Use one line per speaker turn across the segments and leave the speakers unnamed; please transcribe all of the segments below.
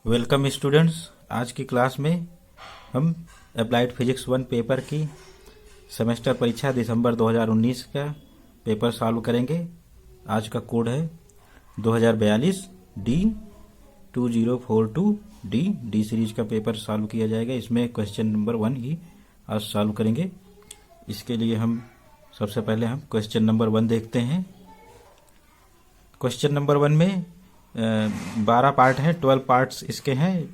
Welcome students. आज की class में हम अप्लाइड फिजिक्स 1 पेपर की सेमेस्टर परीक्षा दिसंबर 2019 का पेपर सॉल्व करेंगे। आज का कोड है 2042 D 2042 डी सीरीज का पेपर सॉल्व किया जाएगा। इसमें क्वेश्चन नंबर 1 ही आज सॉल्व करेंगे। इसके लिए हम सबसे पहले क्वेश्चन नंबर 1 देखते हैं। क्वेश्चन नंबर 1 में 12 पार्ट हैं, 12 पार्ट्स इसके हैं।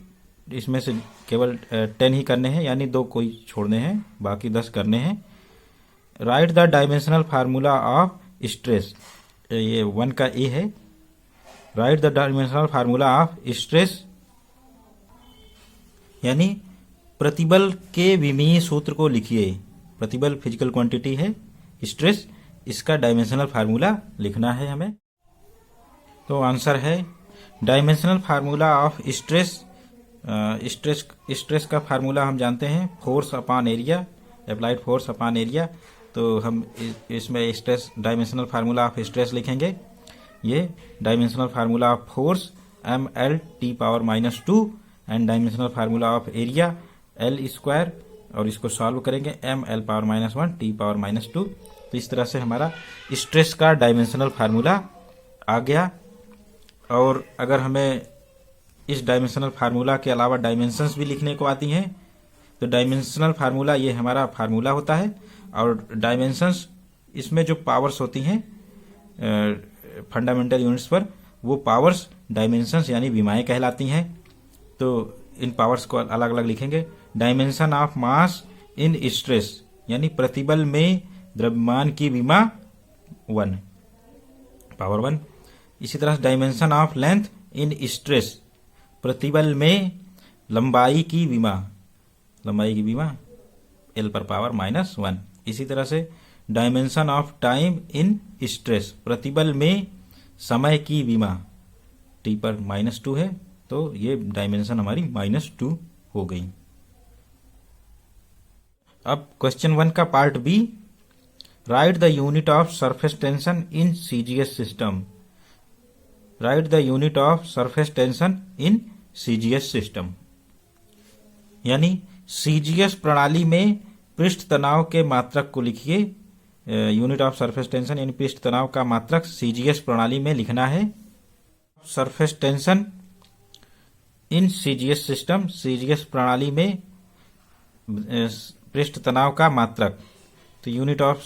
इसमें से केवल 10 ही करने हैं, यानी 2 कोई छोड़ने हैं, बाकी 10 करने हैं। Right the dimensional formula of stress, ये 1 का ए है। Write the dimensional formula of stress, यानी प्रतिबल के विमीय सूत्र को लिखिए। प्रतिबल फिजिकल क्वांटिटी है, स्ट्रेस इसका डायमेंशनल फार्मूला लिखना है हमें। तो आंसर है dimensional formula of stress. Stress का फार्मूला हम जानते हैं, force upon area, applied force upon area. तो हम इसमें stress dimensional formula of stress लिखेंगे। ये dimensional formula of force mL(T⁻²) and dimensional formula of area L², और इसको सॉल्व करेंगे mL⁻⁻1 T⁻²। तो इस तरह से हमारा स्ट्रेस का डायमेंशनल फार्मूला आ गया। और अगर हमें इस डायमेंशनल फार्मूला के अलावा डायमेंशंस भी लिखने को आती हैं, तो डायमेंशनल फार्मूला ये हमारा फार्मूला होता है। और डायमेंशंस इसमें जो पावर्स होती हैं फंडामेंटल यूनिट्स पर, वो पावर्स डायमेंशंस यानी विमाएं कहलाती हैं। तो इन पावर्स को अलग अलग लिखेंगे। Dimension of mass in stress, यानी प्रतिबल में द्रव्यमान की विमा 1 पावर 1। इसी तरह dimension of length in stress, प्रतिबल में लंबाई की विमा L पर पावर -1। इसी तरह से dimension of time in stress, प्रतिबल में समय की विमा T पर -2 है। तो ये डायमेंशन हमारी -2 हो गई। अब क्वेश्चन 1 का part B, write the unit of surface tension in CGS system. Write the unit of surface tension in CGS system, यानी सीजीएस प्रणाली में पृष्ठ तनाव के मात्रक को लिखिए। यूनिट ऑफ सरफेस टेंशन यानी पृष्ठ तनाव का मात्रक सीजीएस प्रणाली में लिखना है। Surface tension in CGS system, CGS प्रणाली में पृष्ठ तनाव का मात्रक। तो unit of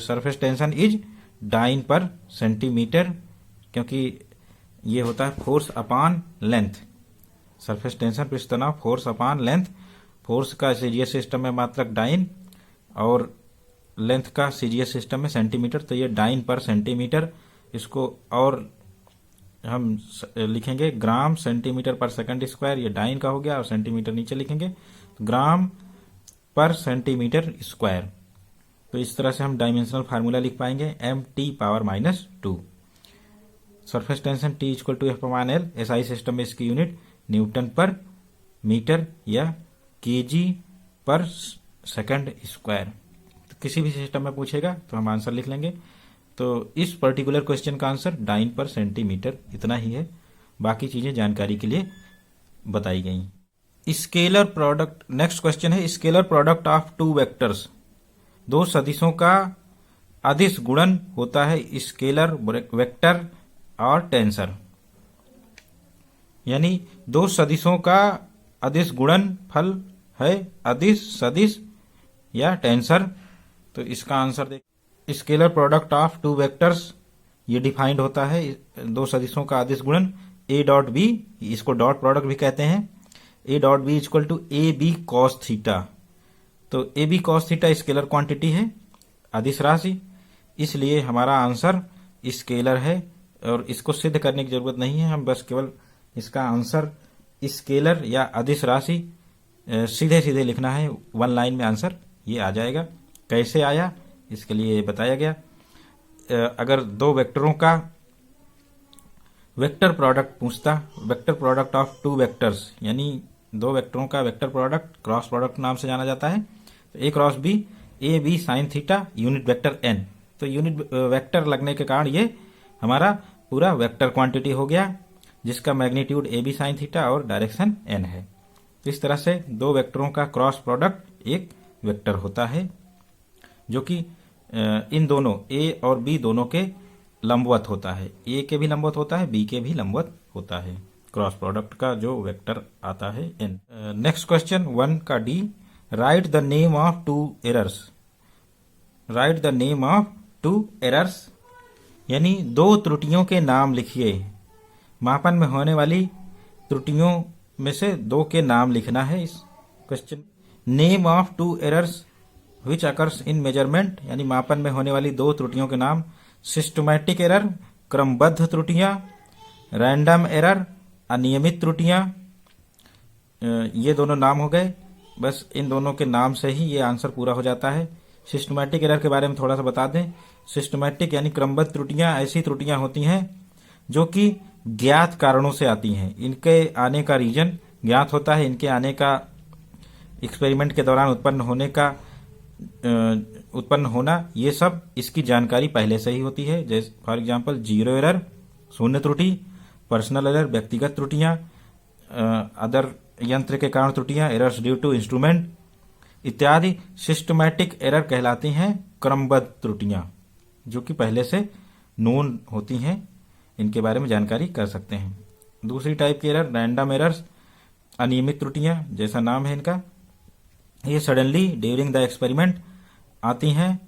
surface tension is dyne per centimetre, क्योंकि ये होता है force upon length. Surface tension पृष्ठ तनाव फोर्स अपॉन लेंथ। फोर्स का सीजीएस सिस्टम में मात्रक डाइन और लेंथ का सीजीएस सिस्टम में सेंटीमीटर। तो ये डाइन पर सेंटीमीटर, इसको और हम लिखेंगे ग्राम सेंटीमीटर पर सेकंड स्क्वायर। ये डाइन का हो गया और सेंटीमीटर नीचे लिखेंगे, तो ग्राम पर सेंटीमीटर स्क्वायर। तो इस तरह से हम डायमेंशनल फार्मूला लिख पाएंगे mT⁻²। Surface tension T = F/L, SI system में इसकी यूनिट न्यूटन पर मीटर या केजी पर सेकंड स्क्वायर। तो किसी भी सिस्टम में पूछेगा तो हम आंसर लिख लेंगे। तो इस पर्टिकुलर क्वेश्चन का आंसर डाइन पर सेंटीमीटर इतना ही है, बाकी चीजें जानकारी के लिए बताई गई। स्केलर प्रोडक्ट, नेक्स्ट क्वेश्चन है स्केलर प्रोडक्ट ऑफ 2 वेक्टर्स। 2 सदिशों का अदिश गुणन होता है स्केलर वेक्टर और टेंसर, यानी 2 सदिशों का अदिश गुणन फल है अदिश, सदिश या टेंसर। तो इसका आंसर देख, स्केलर प्रोडक्ट ऑफ 2 वेक्टर्स ये डिफाइंड होता है 2 सदिशों का अदिश गुणन A.B, इसको डॉट प्रोडक्ट भी कहते हैं। A.B = AB cos theta. तो AB cos theta scalar quantity है, अदिश राशि, इसलिए हमारा आंसर स्केलर है। और इसको सिद्ध करने की जरूरत नहीं है, हम बस केवल इसका आंसर स्केलर या अदिश राशि सीधे सीधे लिखना है। 1 लाइन में आंसर ये आ जाएगा। कैसे आया इसके लिए बताया गया। अगर 2 वेक्टरों का वेक्टर प्रोडक्ट पूछता, वेक्टर प्रोडक्ट ऑफ 2 वेक्टर्स, यानी 2 वेक्टरों का वेक्टर प्रोडक्ट क्रॉस प्रोडक्ट नाम से जाना जाता है। तो A cross B, AB sin theta unit vector n। तो यूनिट वेक्टर लगने के कारण ये हमारा पूरा वेक्टर क्वांटिटी हो गया। जिसका magnitude A B sine theta और डायरेक्शन एन है। इस तरह से दो वेक्टरों का क्रॉस प्रोडक्ट एक वेक्टर होता है जो कि इन दोनों ए और बी दोनों के लंबवत होता है। ए के भी लंबवत होता है, बी के भी लंबवत होता है। क्रॉस प्रोडक्ट का जो वेक्टर आता है एन। नेक्स्ट क्वेश्चन 1 का D, write the name of two errors. Write the name of two errors यानी दो त्रुटियों के नाम लिखिए। मापन में होने वाली त्रुटियों में से दो के नाम लिखना है इस question. Name of two errors which occurs in measurement यानी मापन में होने वाली दो त्रुटियों के नाम, सिस्टमैटिक एरर क्रमबद्ध त्रुटियां, रैंडम एरर अनियमित त्रुटियां। ये दोनों नाम हो गए। बस इन दोनों के नाम से ही ये आंसर पूरा हो जाता है। सिस्टमैटिक एरर के बारे में थोड़ा सा बता दें। सिस्टमैटिक यानी क्रमबद्ध त्रुटियां ऐसी त्रुटियां होती हैं जो कि ज्ञात कारणों से आती हैं। इनके आने का रीजन ज्ञात होता है, इनके आने का एक्सपेरिमेंट के दौरान उत्पन्न होना, ये सब इसकी जानकारी पहले से ही होती है। जैसे फॉर एग्जांपल जीरो एरर शून्य त्रुटि, पर्सनल एरर व्यक्तिगत त्रुटियां, अदर यंत्र के कारण त्रुटियां, एरर्स ड्यू टू इंस्ट्रूमेंट इत्यादि सिस्टमैटिक एरर कहलाती हैं क्रमबद्ध त्रुटियां जो कि पहले से नोन होती हैं, इनके बारे में जानकारी कर सकते हैं। दूसरी टाइप की एरर रैंडम एरर्स अनियमित त्रुटियां, जैसा नाम है इनका, ये सडनली ड्यूरिंग द एक्सपेरिमेंट आती हैं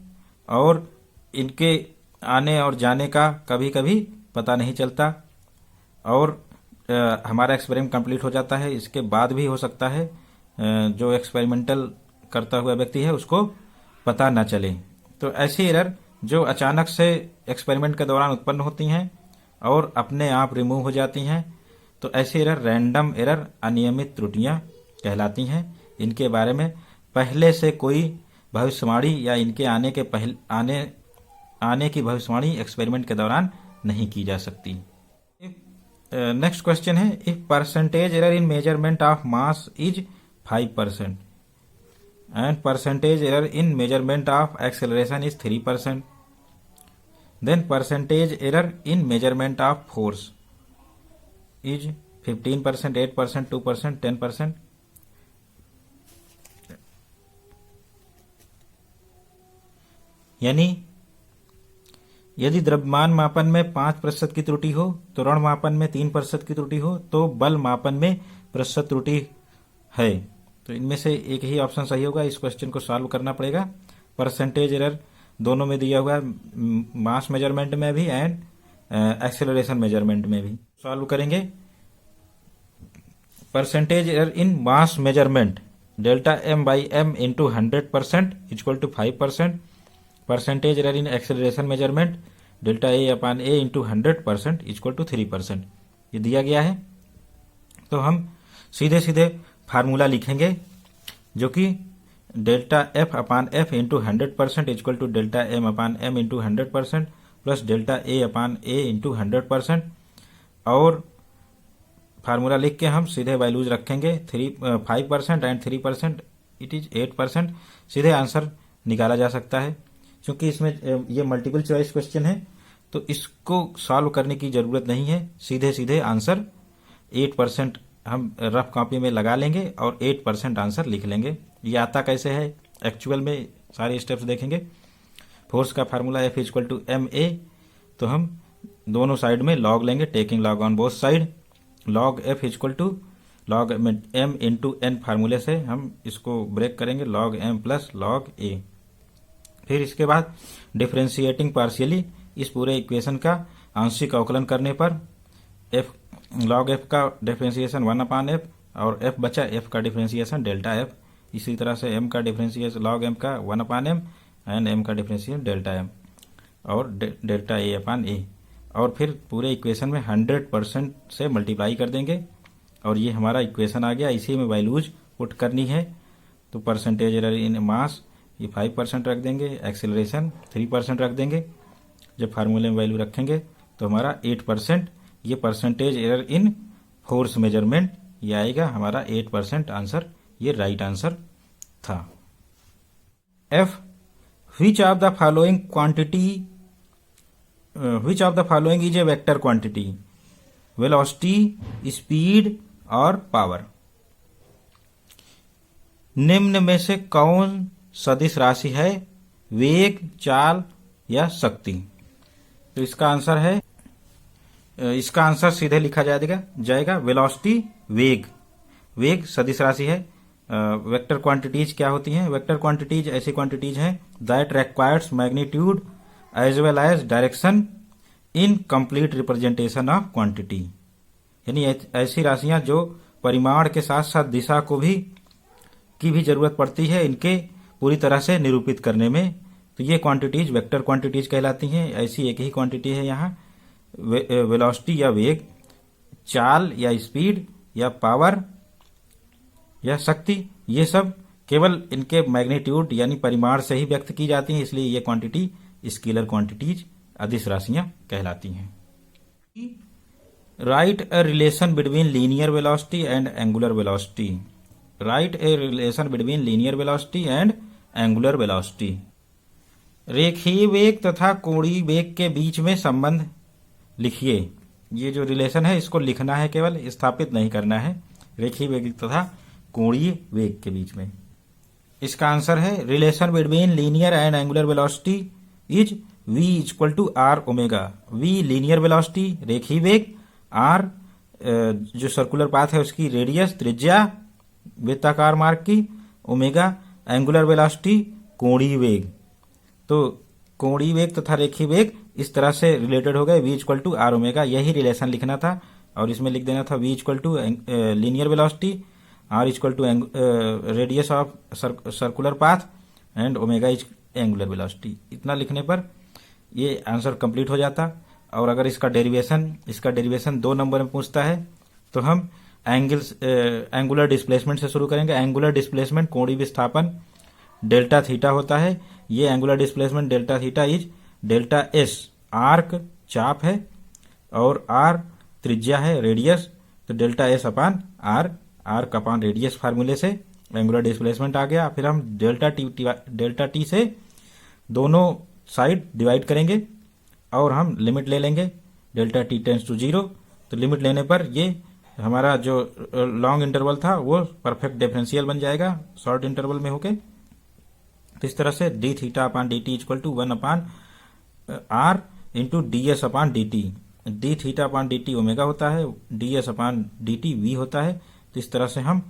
और इनके आने और जाने का कभी कभी पता नहीं चलता और हमारा एक्सपेरिमेंट कंप्लीट हो जाता है, इसके बाद भी हो सकता है जो एक्सपेरिमेंटल करता हुआ व्यक्ति है उसको पता न चले। तो ऐसी एरर जो अचानक से एक्सपेरिमेंट के दौरान उत्पन्न होती हैं और अपने आप रिमूव हो जाती हैं, तो ऐसी एरर रैंडम एरर अनियमित त्रुटियां कहलाती हैं। इनके बारे में पहले से कोई भविष्यवाणी या इनके आने की भविष्यवाणी एक्सपेरिमेंट के दौरान नहीं की जा सकती। नेक्स्ट क्वेश्चन है, if percentage error in measurement of mass is 5% and percentage error in measurement of acceleration is 3%, then percentage error in measurement of force is 15%, 8%, 2%, 10%. यानी यदि द्रव्यमान मापन में 5% की त्रुटि हो तो ऋण मापन में 3% की त्रुटि हो तो बल मापन में प्रतिशत त्रुटि है। तो इनमें से एक ही ऑप्शन सही होगा। इस क्वेश्चन को सॉल्व करना पड़ेगा। परसेंटेज एरर दोनों में दिया हुआ है, मास मेजरमेंट में भी एंड एक्सेलरेशन मेजरमेंट में भी। सॉल्व करेंगे। Percentage error in mass measurement delta M by M into 100% equal to 5%। Percentage error in acceleration measurement delta A upon A into 100% equal to 3%। ये दिया गया है। तो हम सीधे सीधे फार्मूला लिखेंगे जो कि delta F upon F into 100% equal to delta M upon M into 100% plus delta A upon A into 100%। और फार्मूला लिख के हम सीधे वैल्यूज रखेंगे 5% एंड 3%, इट इज 8%। सीधे आंसर निकाला जा सकता है। क्योंकि इसमें ये मल्टीपल चॉइस क्वेश्चन है तो इसको सॉल्व करने की जरूरत नहीं है। सीधे सीधे आंसर 8% हम रफ कॉपी में लगा लेंगे और 8% आंसर लिख लेंगे। ये आता कैसे है एक्चुअल में सारे स्टेप्स देखेंगे। फोर्स का formula F equal to M A, तो हम दोनों साइड में लॉग लेंगे, taking log on both side. Log F equal to log M into N फार्मूले से हम इसको ब्रेक करेंगे, log M plus log A. फिर इसके बाद डिफरेंशिएटिंग पार्शियली इस पूरे इक्वेशन का आंशिक अवकलन करने पर एफ लॉग एफ का डिफरेंशिएशन 1/f और एफ बचा, एफ का डिफरेंशिएशन डेल्टा एफ। इसी तरह से एम का डिफरेंशिएशन लॉग एम का 1/m एंड एम का डिफरेंशिएशन डेल्टा एम और डेल्टा ए अपान ए। और फिर पूरे इक्वेशन में 100% से मल्टीप्लाई कर देंगे और ये हमारा इक्वेशन आ गया। इसी में वैल्यूज पुट करनी है। तो परसेंटेज एरर इन मास ये 5% रख देंगे, एक्सेलरेशन 3% रख देंगे। जब फार्मूले में वैल्यू रखेंगे तो हमारा 8%, ये percentage error in force measurement ये आएगा हमारा 8% आंसर। ये राइट आंसर था। F, which of the following is a vector quantity. Velocity, speed और पावर। निम्न में से कौन सदिश राशि है? वेग, चाल या शक्ति? तो इसका आंसर सीधे लिखा जाएगा वेलोसिटी, वेग सदिश राशि है। वेक्टर क्वांटिटीज क्या होती हैं? वेक्टर क्वांटिटीज ऐसी क्वांटिटीज हैं that requires magnitude as well as direction in complete representation of quantity. यानी ऐसी राशियां जो परिमाण के साथ साथ दिशा की भी जरूरत पड़ती है इनके पूरी तरह से निरूपित करने में। तो ये क्वांटिटीज वेक्टर क्वांटिटीज कहलाती हैं। ऐसी एक ही क्वांटिटी है यहाँ, वेलोसिटी या वेग, चाल या स्पीड या पावर या शक्ति। ये सब केवल इनके मैग्नीट्यूड यानी परिमाण से ही व्यक्त की जाती हैं, इसलिए ये क्वांटिटी स्केलर क्वांटिटीज अदिश राशियां कहलाती हैं। Right a relation between linear velocity and angular velocity. Right a relation between linear velocity and angular velocity. रेखीय वेग तथा कोणीय वेग के बीच में संबंध लिखिए। ये जो रिलेशन है इसको लिखना है, केवल स्थापित नहीं करना है। रेखीय वेग तथा कोणीय वेग के बीच में। इसका आंसर है relation between linear and angular velocity is v equal to R omega. v linear velocity रेखीय वेग, r जो सर्कुलर पाथ है उसकी रेडियस त्रिज्या वृत्ताकार मार्ग की, ओमेगा एंगुलर वेलोसिटी कोणीय वेग। तो कोणीय वेग तथा रेखीय वेग इस तरह से रिलेटेड हो गए। v equal to R omega, यही रिलेशन लिखना था और इसमें लिख देना था v equal to linear velocity, r equal to radius of circular path and omega is angular velocity. इतना लिखने पर ये आंसर कंप्लीट हो जाता। और अगर इसका डेरिवेशन 2 नंबर में पूछता है तो हम एंगुलर डिस्प्लेसमेंट से शुरू करेंगे। एंगुलर डिस्प्लेसमेंट कोणीय विस्थापन डेल्टा थीटा होता है। ये angular displacement delta theta is delta S, arc चाप है और आर त्रिज्या है, रेडियस। तो delta S upon R, arc upon radius फार्मूले से एंगुलर डिस्प्लेसमेंट आ गया। फिर हम डेल्टा टी से दोनों साइड डिवाइड करेंगे और हम लिमिट ले लेंगे डेल्टा टी टेंड्स टू 0। तो लिमिट लेने पर ये हमारा जो लॉन्ग इंटरवल था वो परफेक्ट डिफरेंशियल बन जाएगा शॉर्ट इंटरवल में होके। तो इस तरह से D theta upon D T equal to 1 upon R into D S upon D T. D theta upon D T omega होता है, D S upon D T V होता है। तो इस तरह से हम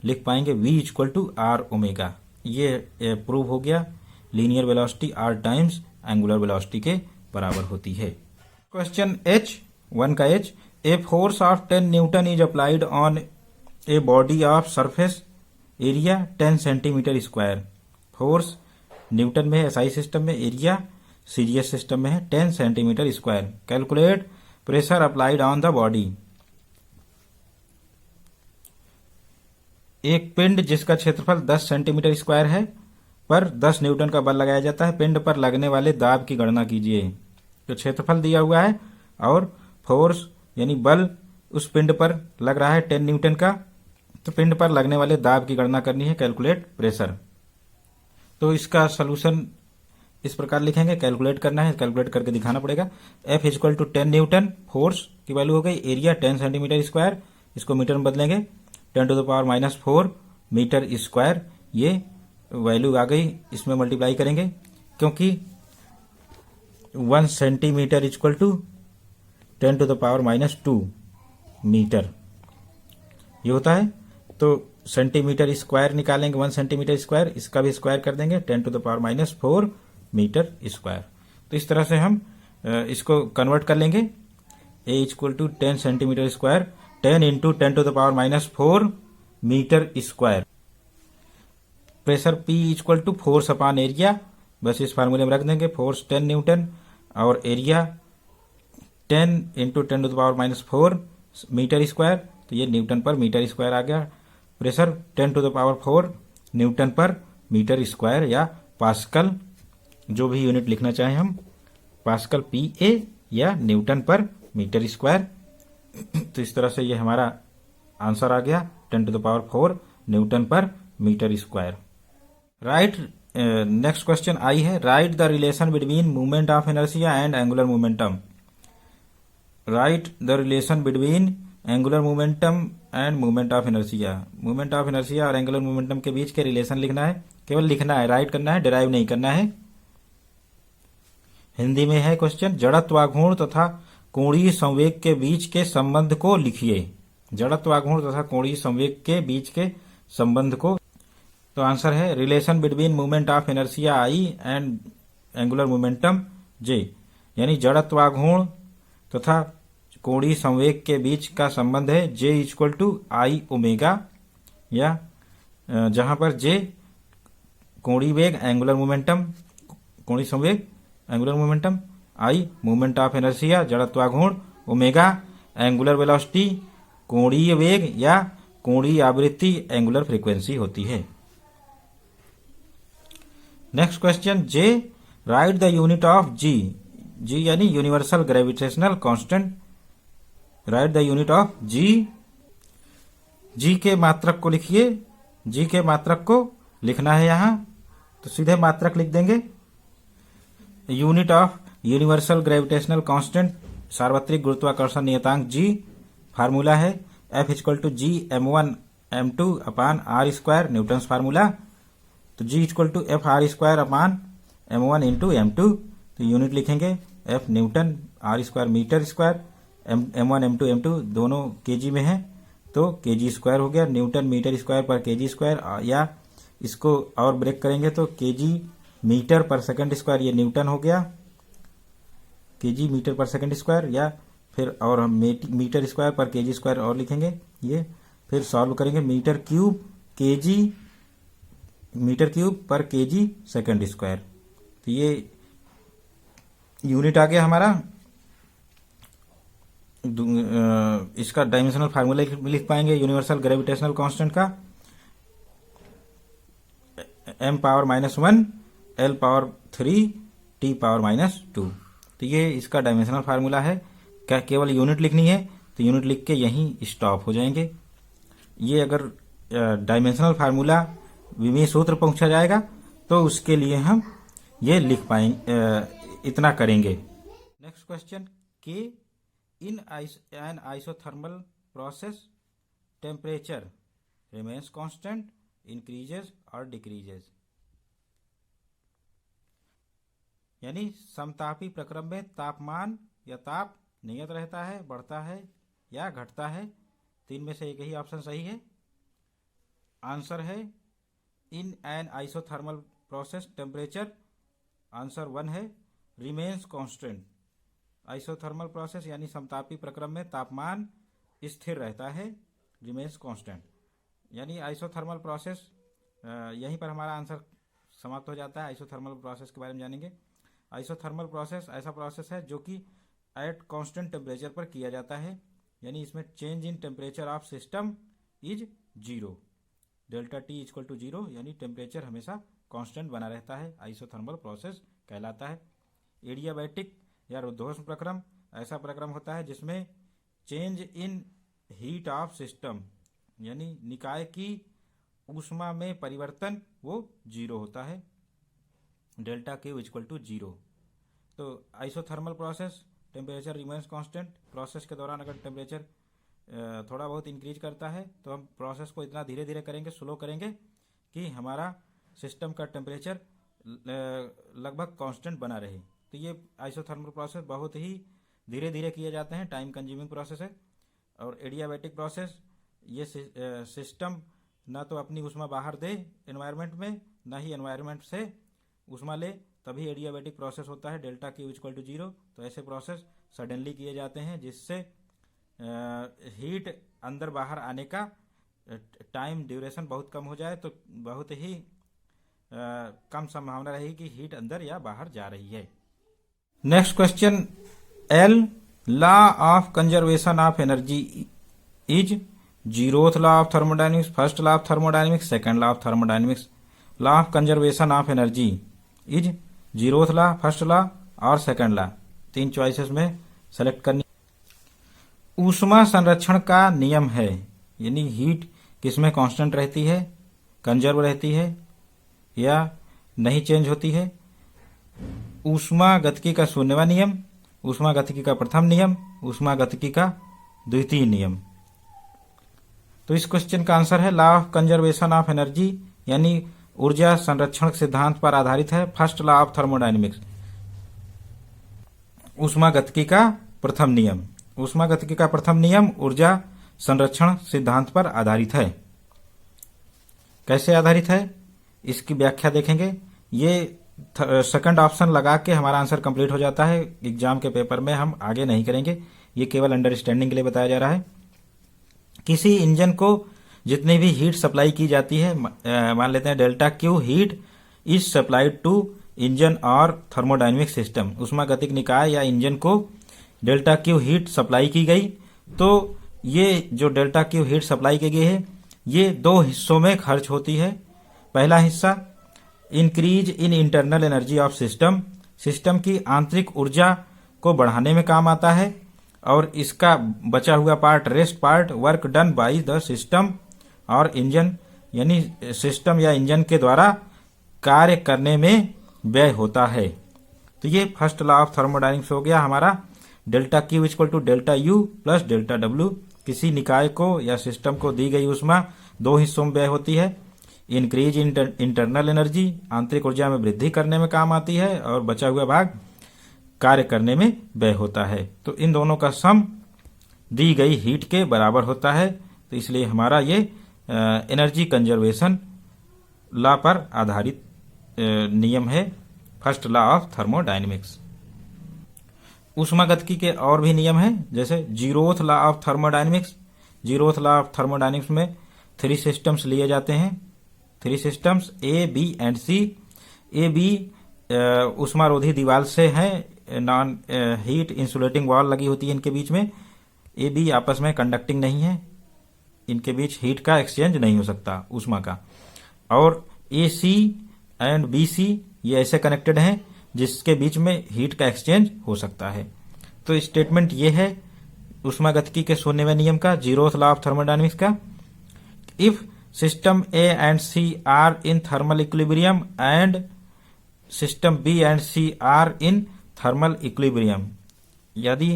लिख पाएंगे v equal to R omega. ये प्रूव हो गया linear velocity r times angular velocity के बराबर होती है। क्वेश्चन H1 का H, a force of 10 newton is applied on a body of surface area 10 centimetre square. Force newton में है एसआई सिस्टम में, एरिया सीजीएस सिस्टम में है 10 centimetre square. Calculate pressure applied on the body. एक पिंड जिसका क्षेत्रफल 10 सेंटीमीटर स्क्वायर है पर 10 न्यूटन का बल लगाया जाता है। पिंड पर लगने वाले दाब की गणना कीजिए। तो क्षेत्रफल दिया हुआ है और फोर्स यानी बल उस पिंड पर लग रहा है 10 न्यूटन का। तो पिंड पर लगने वाले दाब की गणना करनी है, कैलकुलेट प्रेशर। तो इसका सोल्यूशन इस प्रकार लिखेंगे, कैलकुलेट करना है, कैलकुलेट करके दिखाना पड़ेगा। F equal to 10 newton force की वैल्यू हो गई, एरिया 10 सेंटीमीटर स्क्वायर, इसको मीटर में बदलेंगे 10 to the power -4 metre square. ये वैल्यू आ गई, इसमें मल्टीप्लाई करेंगे क्योंकि 1 centimetre equal to 10 to the power -2 metre ये होता है। तो सेंटीमीटर स्क्वायर निकालेंगे 1 सेंटीमीटर स्क्वायर, इसका भी स्क्वायर कर देंगे 10 to the power -4 metre square. तो इस तरह से हम इसको कन्वर्ट कर लेंगे। A equal to 10 centimetre square 10 into 10 to the power -4 metre square. Pressure P equal to force upon area, बस इस फार्मूले में रख देंगे। फोर्स 10 न्यूटन और area 10 into 10 to the power -4 metre square. तो ये न्यूटन पर मीटर स्क्वायर आ गया। Pressure 10 to the power 4 newton per metre square या पास्कल, जो भी यूनिट लिखना चाहें हम, पास्कल PA या न्यूटन पर मीटर स्क्वायर। तो इस तरह से ये हमारा आंसर आ गया 10 to the power 4 newton per metre square. Right, next question आई है, write the relation between movement of inertia and angular momentum. Write the relation between angular momentum and moment of inertia. Moment of inertia और angular momentum के बीच के relation लिखना है, केवल लिखना है, राइट करना है, डिराइव नहीं करना है। हिंदी में है क्वेश्चन, जड़त्वाघूर्ण तथा कोणीय संवेग के बीच के संबंध को लिखिए। जड़त्वाघूर्ण तथा कोणीय संवेग के बीच के संबंध को, तो आंसर है relation between moment of inertia I and angular momentum J, यानी जड़त्वाघूर्ण तथा कोणीय संवेग के बीच का संबंध है J equal to I omega, या जहां पर जे कोणीय वेग एंगुलर मोमेंटम, कोणीय संवेग angular momentum, I moment of inertia जड़त्वाघूर्ण, ओमेगा एंगुलर वेलोसिटी कोणीय वेग या कोणीय आवृत्ति एंगुलर फ्रीक्वेंसी होती है। Next question, J write the unit of G. G यानी universal gravitational constant, write the unit of G. G के मात्रक को लिखिए, जी के मात्रक को लिखना है यहां, तो सीधे मात्रक लिख देंगे। Unit of universal gravitational constant, सार्वत्रिक गुरुत्वाकर्षण नियतांक जी, फार्मूला है F equal to G m1 m2 upon R square, newton formula. तो G equal to F R square upon m1 into m2, तो यूनिट लिखेंगे F newton, R square metre square, m1 m2 m2 दोनों KG में है, तो KG square हो गया, newton metre square per KG square, या इसको और ब्रेक करेंगे तो KG metre per second square, ये न्यूटन हो गया, KG metre per second square, या फिर और हम metre square per KG square और लिखेंगे ये, फिर सॉल्व करेंगे metre cube KG, metre cube per KG second square, तो ये यूनिट आ गया हमारा। इसका डायमेंशनल फार्मूला लिख पाएंगे यूनिवर्सल ग्रेविटेशनल कांस्टेंट का, m power -1 l power 3 t power -2, तो ये इसका डायमेंशनल फार्मूला है। क्या केवल यूनिट लिखनी है, तो यूनिट लिख के यहीं स्टॉप हो जाएंगे। ये अगर डायमेंशनल फार्मूला विमीय सूत्र पहुंचा जाएगा तो उसके लिए हम ये लिख पाएंगे, इतना करेंगे। नेक्स्ट क्वेश्चन, के in an isothermal process temperature remains constant, increases और डिक्रीजेस, यानी समतापी प्रक्रम में तापमान या ताप नियत रहता है, बढ़ता है या घटता है, तीन में से एक ही ऑप्शन सही है। आंसर है in an isothermal process temperature, answer 1 है रिमेन्स कांस्टेंट। आइसोथर्मल प्रोसेस यानी समतापी प्रक्रम में तापमान स्थिर रहता है, रिमेन्स कांस्टेंट, यानी आइसोथर्मल प्रोसेस, यहीं पर हमारा आंसर समाप्त हो जाता है। आइसोथर्मल प्रोसेस के बारे में जानेंगे। आइसोथर्मल प्रोसेस ऐसा प्रोसेस है जो कि एट कांस्टेंट टेम्परेचर पर किया जाता है, यानी इसमें change in temperature of system is zero, delta T equal to zero, यानी टेम्परेचर हमेशा कांस्टेंट बना रहता है, आइसोथर्मल प्रोसेस कहलाता है। एडियाबैटिक या रुद्धोष्म प्रक्रम ऐसा प्रक्रम होता है जिसमें change in heat of system, यानी निकाय की ऊष्मा में परिवर्तन वो जीरो होता है, delta Q equal to zero. तो isothermal process temperature remains constant, process के दौरान अगर टेम्परेचर थोड़ा बहुत इंक्रीज करता है तो हम प्रोसेस को इतना धीरे धीरे करेंगे, स्लो करेंगे कि हमारा सिस्टम का टेम्परेचर लगभग कांस्टेंट बना रहे। तो ये आइसोथर्मल प्रोसेस बहुत ही धीरे धीरे किए जाते हैं, टाइम कंज्यूमिंग प्रोसेस है। और एडियाबैटिक प्रोसेस, ये सिस्टम ना तो अपनी ऊष्मा बाहर दे एनवायरनमेंट में, ना ही एनवायरनमेंट से ऊष्मा ले, तभी एडियाबैटिक प्रोसेस होता है, delta Q equal to zero. तो ऐसे प्रोसेस सडनली किए जाते हैं जिससे हीट अंदर बाहर आने का टाइम ड्यूरेशन बहुत कम हो जाए, तो बहुत ही कम संभावना रहेगी कि हीट अंदर या बाहर जा रही है। Next question, L law of conservation of energy is zeroth law of thermodynamics, first law of thermodynamics, second law of thermodynamics. Law of conservation of energy is zeroth law, first law और second law, तीन choices में select करनी। ऊष्मा संरक्षण का नियम है, यानी हीट किसमें कांस्टेंट रहती है, कंजर्व रहती है या नहीं चेंज होती है। ऊष्मा गतिकी का शून्यवां नियम, ऊष्मागतिकी का प्रथम नियम, ऊष्मागतिकी का द्वितीय नियम। तो इस क्वेश्चन का आंसर है law of conservation of energy, यानी ऊर्जा संरक्षण सिद्धांत पर आधारित है। फर्स्ट लॉ ऑफ थर्मोडायनेमिक्स, ऊष्मागतिकी का प्रथम नियम। ऊष्मागतिकी का प्रथम नियम ऊर्जा संरक्षण सिद्धांत पर आधारित है। कैसे आधारित है इसकी व्याख्या देखेंगे। ये सेकंड ऑप्शन लगा के हमारा आंसर कंप्लीट हो जाता है। एग्जाम के पेपर में हम आगे नहीं करेंगे, ये केवल अंडरस्टैंडिंग के लिए बताया जा रहा है। किसी इंजन को जितनी भी हीट सप्लाई की जाती है, मान लेते हैं delta Q heat is supplied to engine और थर्मोडायनेमिक सिस्टम। ऊष्मागतिक निकाय या इंजन को डेल्टा क्यू हीट सप्लाई की गई, तो ये जो डेल्टा क्यू हीट सप्लाई की गई है ये दो हिस्सों में खर्च होती है। पहला हिस्सा increase in internal energy of system, system की आंतरिक ऊर्जा को बढ़ाने में काम आता है, और इसका बचा हुआ part rest part work done by the system और इंजन, यानी सिस्टम या इंजन के द्वारा कार्य करने में व्यय होता है। तो ये फर्स्ट लॉ ऑफ थर्मोडायनेमिक्स हो गया हमारा। Delta Q equal to delta U plus delta W. किसी निकाय को या सिस्टम को दी गई ऊष्मा दो हिस्सों में व्यय होती है। इंक्रीज इंटरनल एनर्जी, आंतरिक ऊर्जा में वृद्धि करने में काम आती है, और बचा हुआ भाग कार्य करने में व्यय होता है। तो इन दोनों का सम दी गई हीट के बराबर होता है। तो इसलिए हमारा ये एनर्जी कंजर्वेशन लॉ पर आधारित नियम है, फर्स्ट लॉ ऑफ थर्मोडायनेमिक्स। ऊष्मागतिकी के और भी नियम हैं, जैसे zeroth law of thermodynamics. Zeroth law of thermodynamics में 3 सिस्टम्स लिए जाते हैं। 3 systems A, B and C. A, B ऊष्मारोधी दीवार से है, नॉन हीट इंसुलेटिंग वॉल लगी होती है इनके बीच में। ए, बी आपस में कंडक्टिंग नहीं है, इनके बीच हीट का एक्सचेंज नहीं हो सकता ऊष्मा का। और ए, सी एंड बी, सी ये ऐसे कनेक्टेड हैं जिसके बीच में हीट का एक्सचेंज हो सकता है। तो स्टेटमेंट ये है ऊष्मागतिकी के 16वें नियम का, जीरोथ लॉ ऑफ थर्मोडायनेमिक्स का। If system A and C are in thermal equilibrium and system B and C are in thermal equilibrium, यदि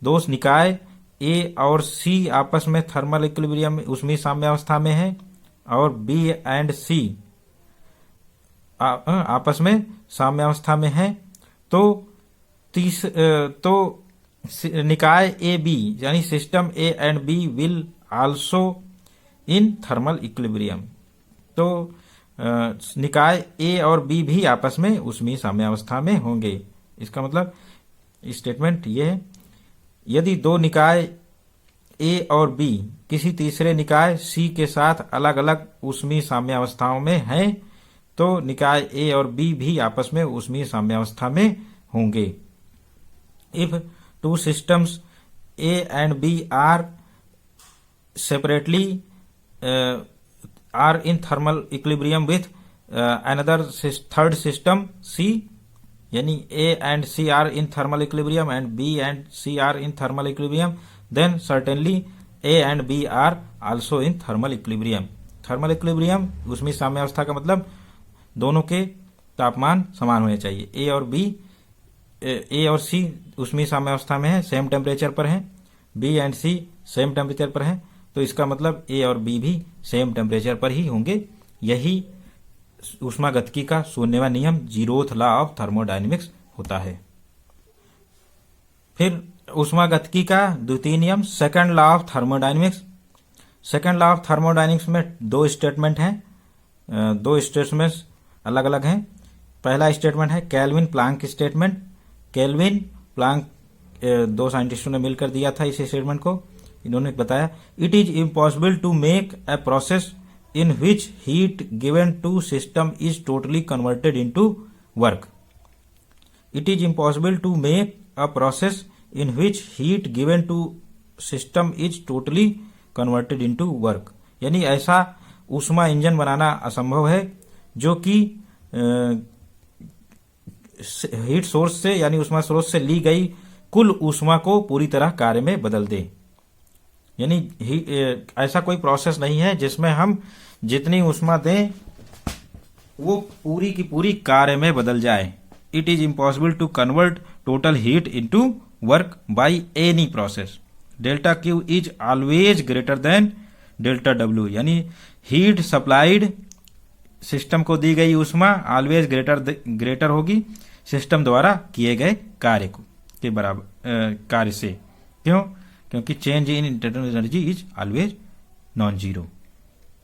दो निकाय ए और सी आपस में थर्मल इक्विलिब्रियम ऊष्मीय साम्यावस्था में है, और बी एंड सी आपस में साम्यावस्था में है, तो निकाय ए बी यानी system A and B will also in thermal equilibrium. तो निकाय ए और बी भी आपस में ऊष्मीय साम्यावस्था में होंगे। इसका मतलब स्टेटमेंट ये है, यदि दो निकाय ए और बी किसी तीसरे निकाय सी के साथ अलग अलग ऊष्मीय साम्यावस्थाओं में हैं, तो निकाय ए और बी भी आपस में ऊष्मीय साम्यावस्था में होंगे। If two systems A and B are separately are in thermal equilibrium with another third system C, यानी A and C are in thermal equilibrium and B and C are in thermal equilibrium, then certainly A and B are also in thermal equilibrium. Thermal equilibrium ऊष्मीय साम्यावस्था का मतलब दोनों के तापमान समान होने चाहिए। ए और सी ऊष्मीय साम्यावस्था में है, सेम टेम्परेचर पर हैं, B and C same temperature पर हैं, तो इसका मतलब ए और बी भी सेम टेम्परेचर पर ही होंगे। यही ऊष्मागतिकी का 16वां नियम, जीरोथ लॉ ऑफ थर्मोडायनेमिक्स होता है। फिर ऊष्मागतिकी का द्वितीय नियम, second law of thermodynamics. Second law of thermodynamics में 2 स्टेटमेंट हैं, 2 स्टेटमेंट्स अलग अलग हैं। पहला स्टेटमेंट है Kelvin Planck statement. Kelvin Planck 2 साइंटिस्टों ने मिलकर दिया था इस स्टेटमेंट को। इन्होंने बताया, it is impossible to make a process in which heat given to system is totally converted into work. It is impossible to make a process in which heat given to system is totally converted into work. यानी ऐसा ऊष्मा engine बनाना असंभव है जो कि heat source से यानी ऊष्मा स्रोत से ली गई कुल ऊष्मा को पूरी तरह कार्य में बदल दे। यानी ऐसा कोई प्रोसेस नहीं है जिसमें हम जितनी ऊष्मा दें वो पूरी की पूरी कार्य में बदल जाए। It is impossible to convert total heat into work by any process, delta Q is always greater than delta W, यानी हीट सप्लाइड सिस्टम को दी गई ऊष्मा ऑलवेज ग्रेटर होगी सिस्टम द्वारा किए गए कार्य को के बराबर कार्य से। क्यों? क्योंकि change in internal energy is always non zero.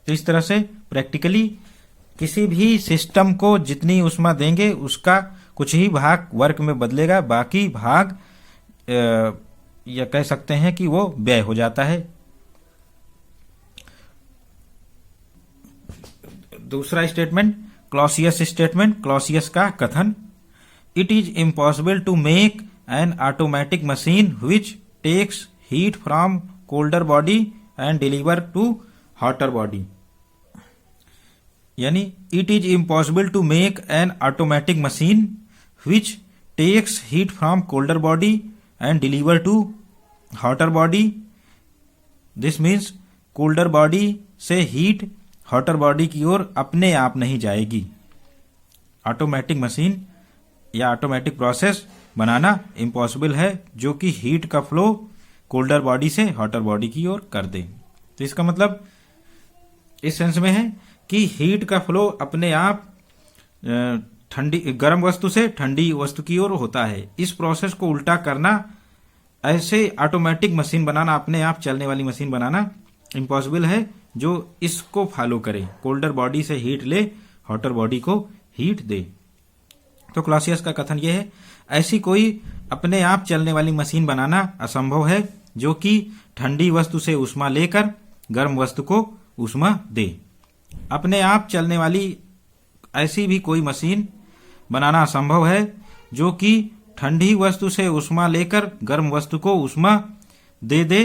तो इस तरह से प्रैक्टिकली किसी भी सिस्टम को जितनी ऊष्मा देंगे उसका कुछ ही भाग वर्क में बदलेगा, बाकी भाग या कह सकते हैं कि वो व्यय हो जाता है। दूसरा स्टेटमेंट क्लॉसियस स्टेटमेंट, क्लॉसियस का कथन, it is impossible to make an automatic machine which takes heat from colder body and deliver to hotter body, यानी it is impossible to make an automatic machine which takes heat from colder body and deliver to hotter body. This means colder body से heat hotter body की ओर अपने आप नहीं जाएगी। Automatic machine या automatic process बनाना इम्पॉसिबल है जो कि हीट का फ्लो कोल्डर बॉडी से हॉटर बॉडी की ओर कर दे। तो इसका मतलब इस सेंस में है कि हीट का फ्लो अपने आप ठंडी गर्म वस्तु से ठंडी वस्तु की ओर होता है। इस प्रोसेस को उल्टा करना, ऐसे ऑटोमेटिक मशीन बनाना, अपने आप चलने वाली मशीन बनाना इम्पॉसिबल है जो इसको फॉलो करे, कोल्डर बॉडी से हीट ले हॉटर बॉडी को हीट दे। तो क्लॉसियस का कथन यह है, ऐसी कोई अपने आप चलने वाली मशीन बनाना असंभव है जो कि ठंडी वस्तु से ऊष्मा लेकर गर्म वस्तु को ऊष्मा दे। अपने आप चलने वाली ऐसी भी कोई मशीन बनाना असंभव है जो कि ठंडी वस्तु से ऊष्मा लेकर गर्म वस्तु को ऊष्मा दे।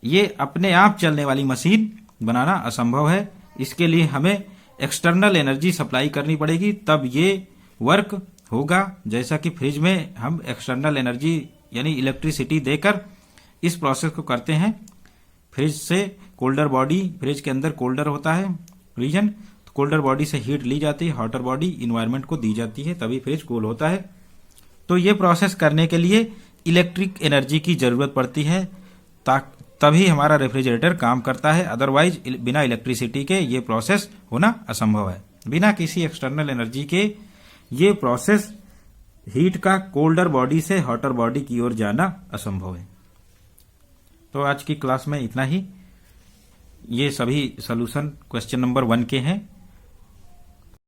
ये अपने आप चलने वाली मशीन बनाना असंभव है। इसके लिए हमें एक्सटर्नल एनर्जी सप्लाई करनी पड़ेगी, तब ये वर्क होगा। जैसा कि फ्रिज में हम एक्सटर्नल एनर्जी यानी इलेक्ट्रिसिटी देकर इस प्रोसेस को करते हैं। फ्रिज से कोल्डर बॉडी, फ्रिज के अंदर कोल्डर होता है रीजन, तो कोल्डर बॉडी से हीट ली जाती है, हॉटर बॉडी इन्वायरमेंट को दी जाती है, तभी फ्रिज कूल होता है। तो ये प्रोसेस करने के लिए इलेक्ट्रिक एनर्जी की जरूरत पड़ती है, तभी हमारा रेफ्रिजरेटर काम करता है। अदरवाइज बिना इलेक्ट्रिसिटी के ये प्रोसेस होना असंभव है। बिना किसी एक्सटर्नल एनर्जी के ये प्रोसेस हीट का कोल्डर बॉडी से हॉटर बॉडी की ओर जाना असंभव है। तो आज की क्लास में इतना ही। ये सभी सॉल्यूशन क्वेश्चन नंबर 1 के हैं।